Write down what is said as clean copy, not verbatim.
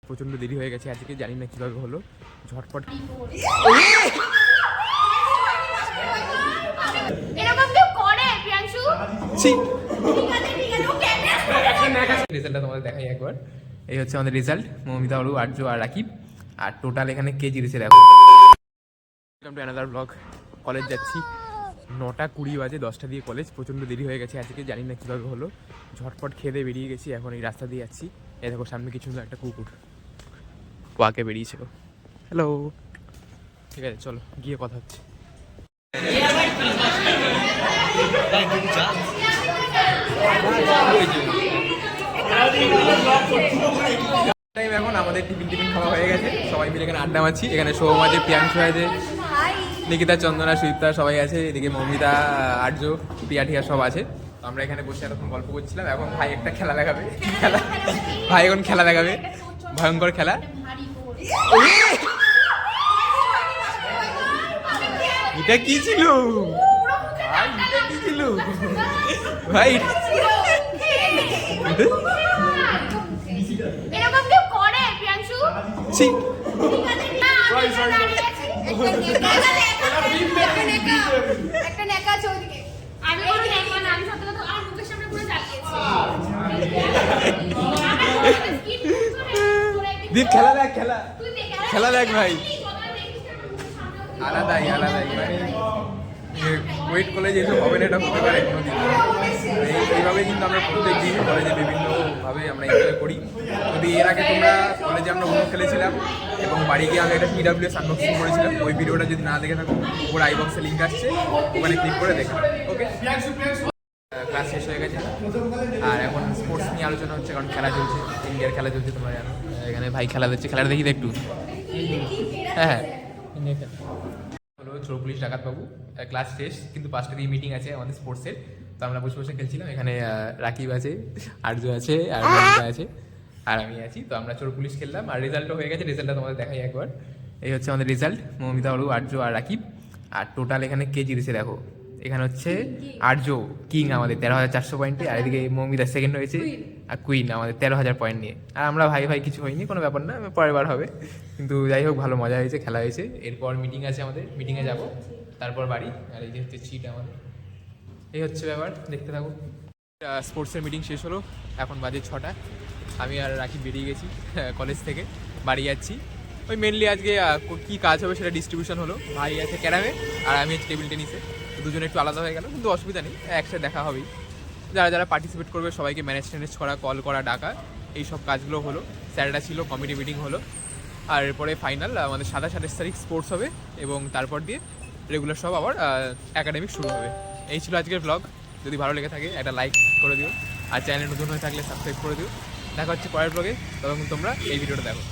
প্রচন্ড দেরি হয়ে গেছে আজকে, জানি না কিভাবে হলো। ঝটপট রেজাল্টটা তোমাদের দেখাই একবার। এই হচ্ছে আমাদের রেজাল্ট, মৌমিতা, অরু, আর্য আর রাকিব। আর টোটাল এখানে কে জিতেছে দেখো। Welcome to another blog. College যাচ্ছি, 9:20 বাজে, 10টা দিয়ে কলেজ। প্রচণ্ড দেরি হয়ে গেছে আজকে, জানি না কীভাবে হলো। ঝটপট খেয়ে বেরিয়ে গেছি, এখন এই রাস্তা দিয়ে যাচ্ছি। এই দেখো সামনে কিছু একটা কুকুর ওয়াকে বেরিয়েছিল। হ্যালো, ঠিক আছে চলো গিয়ে কথা হচ্ছে। এখন আমাদের টিফিন খাওয়া হয়ে গেছে, সবাই মিলে এখানে আড্ডা মারছি। এখানে সৌম আছে, প্রিয়াংশু আছে, নিকিতা, চন্দনা, সুদীপ্তা সবাই আছে। এদিকে মৌমিতা, আর্য, প্রিয়া ঠিয়া সব আছে। আমরা এখানে বসে এতক্ষণ গল্প করছিলাম। এখন ভাই একটা খেলা দেখাবে। খেলা ভাই এখন খেলা দেখাবে, ভয়ঙ্কর খেলা। এটা কি ছিল ভাই? এটা কি ছিল ভাই? খেলা দেখ, খেলা দেখ ভাই। আলাদাই মানে ওয়েট করলে যেহেতু হবে না, এটা হতে পারে কোনোদিন। এইভাবে কিন্তু আমরা প্রত্যেক দিন কলেজে বিভিন্নভাবে আমরা এনজয় করি। যদি এর আগে তোমরা কলেজে আমরা উনো খেলেছিলাম এবং বাড়ি গিয়ে আমি একটা TWS আনবক্সিং করেছিলাম, ওই ভিডিওটা যদি না দেখে থাকো, ওর আইবক্সে লিঙ্ক আসছে, ওখানে ক্লিক করে দেখো। ওকে, ক্লাস শেষ হয়ে গেছে আর এখন স্পোর্টস নিয়ে আলোচনা হচ্ছে, কারণ খেলা চলছে, ইন্ডিয়ার খেলা চলছে, তোমরা জানো। এখানে ভাই খেলা দিচ্ছে, খেলাটা দেখি একটু। হ্যাঁ হলো 34 ডাকাতবাবু। ক্লাস শেষ, কিন্তু 5টা দিয়ে মিটিং আছে আমাদের স্পোর্টসের। তো আমরা বসে বসে খেলছিলাম। এখানে রাকিব আছে, আর্য আছে, আর মৌমিতা আছে, আর আমি আছি। তো আমরা চোর পুলিশ খেললাম আর রেজাল্টও হয়ে গেছে। রেজাল্টটা তোমাদের দেখাই একবার। এই হচ্ছে আমাদের রেজাল্ট, মৌমিতা, অরু, আর্য আর রাকিব। আর টোটাল এখানে কে জিতেছে দেখো। এখানে হচ্ছে আর্য কিং আমাদের 13,400 পয়েন্টে, আর এদিকে মৌমিতা সেকেন্ড হয়েছে, আর কুইন আমাদের 13,000 পয়েন্ট নিয়ে। আর আমরা ভাই কিছু হয়নি, কোনো ব্যাপার না, পরের বার হবে। কিন্তু যাই হোক, ভালো মজা হয়েছে, খেলা হয়েছে। এরপর মিটিং আছে আমাদের, মিটিংয়ে যাব, তারপর বাড়ি। আর এই যে হচ্ছে সিট আমাদের, এই হচ্ছে ব্যাপার, দেখতে থাকো। স্পোর্টসের মিটিং শেষ হলো, এখন বাজে 6টা। আমি আর রাকিব বেরিয়ে গেছি কলেজ থেকে, বাড়ি যাচ্ছি। ওই মেনলি আজকে কী কাজ হবে সেটা ডিস্ট্রিবিউশন হলো। ভাই আছে ক্যারামে আর আমি হচ্ছে টেবিল টেনিসে, দুজনে একটু আলাদা হয়ে গেল, কিন্তু অসুবিধা নেই, একসাথে দেখা হবেই। যারা পার্টিসিপেট করবে সবাইকে ম্যানেজ করা, কল করা, ডাকা, এই সব কাজগুলো হলো। স্যাররা ছিল, কমিটি মিটিং হলো। আর এরপরে ফাইনাল আমাদের 27 তারিখ স্পোর্টস হবে, এবং তারপর দিয়ে রেগুলার সব আবার একাডেমিক শুরু হবে। এই ছিল আজকের ব্লগ। যদি ভালো লেগে থাকে একটা লাইক করে দিও, আর চ্যানেল নতুন হয়ে থাকলে সাবস্ক্রাইব করে দিও। দেখা হচ্ছে পরের ব্লগে, তখন তোমরা এই ভিডিওটা দেখো।